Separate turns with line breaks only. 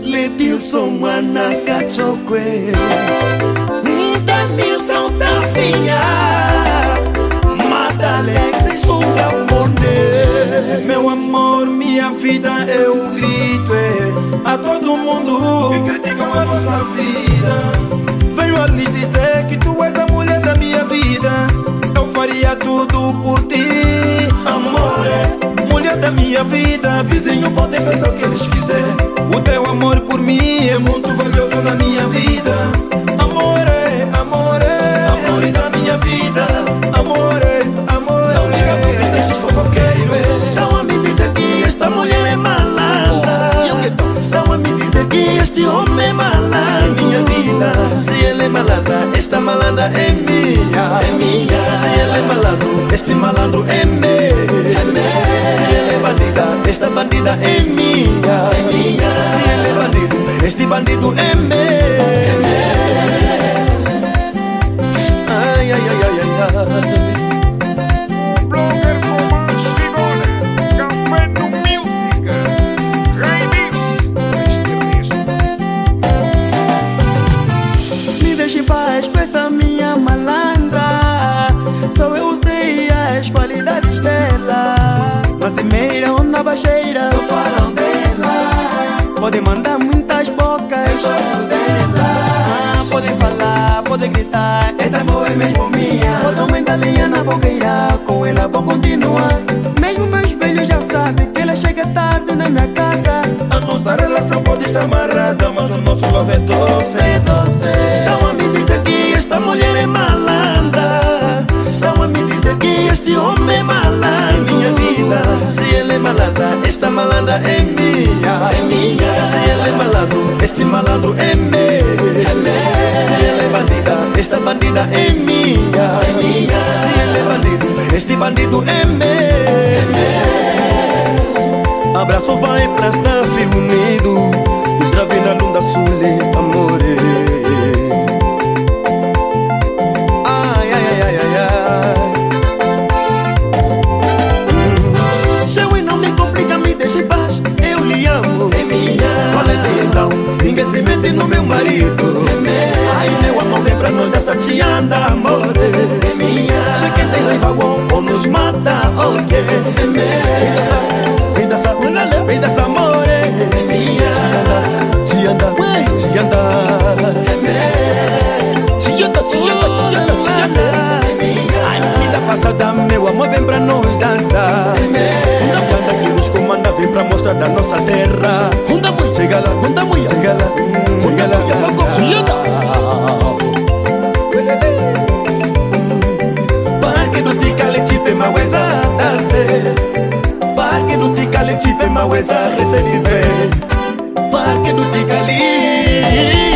Letilson Manacachokwe, Danilson da Finha, Madalex Sungamone.
Meu amor, minha vida eu grito a todo mundo que criticam a nossa vida. Venho a lhe dizer que tu és a mulher da minha vida. Eu faria tudo por ti, amor, mulher da minha vida. Vizinho pode pensar o que eles quiserem. O teu amor por mim é muito valioso na minha vida. Amore, amore, amor da minha vida. Amore, amore, não liga porque deixa os fofoqueiros.
Estão a me dizer que esta mulher é malandra. Estão a me dizer que este homem é malandro. Minha vida, se ele é malandra, esta malandra é minha. É minha. Se ele é malandro, este malandro é meu. É meu. Se ele é bandida, esta bandida é minha. É minha. Se ele é bandido, este bandido é meu. É meu. Ai, ai, ai, ai, ai.
Blogger Thomas Rigoni, Café do Music, Remix, este
Me deixe em paz com essa minha malandra. Só eu sei as qualidades dela. Na cimeira ou na baixeira só falam dela. Podem mandar muitas bocas, eu gosto dela. Podem falar, podem gritar, essa boa é mesmo minha. Podem aumentar a linha na boqueira, com ela vou continuar. Mesmo meus velhos já sabem que ela chega tarde na minha casa.
A nossa relação pode estar amarrada, mas o nosso love é doce, doce.
Estão a me dizer que esta mulher é malandra. Estão a me dizer que este homem é malandro. Minha vida, se ele é malandra, esta malandra é minha. É minha. Se ele é malandro, este malandro é meu. É meu. Se ele é bandida, esta bandida é minha. É minha. Se ele é bandido, este bandido é meu. É meu. Abraço vai pra Staff Unido, os Dravi na Lunda Sul, amore. Ai, ai, ai, ai, ai, ai. Cheio não me complica, me deixa em paz, eu lhe amo. É minha. Olha aí então, ninguém se mete no meu marido. É meu. Ai, meu amor, vem pra nós dessa tianda, amore. É minha. Já que tem raiva, ou nos mata, ok. É meu. Vem dançar, vem dançar, amore. É minha. Tianda, tianda, é meu. Tianda, tianda, tianda, tianda, é minha. Ai, vida passada, meu amor, vem pra nós dançar. É meu. Tianda que nos comanda, vem pra mostrar da nossa terra. Chega lá, chega lá, chega lá, tianda. Parque do Ticaletipe, maweza danse. Parque do Ticaletipe, maweza recebe. Parque do Ticali.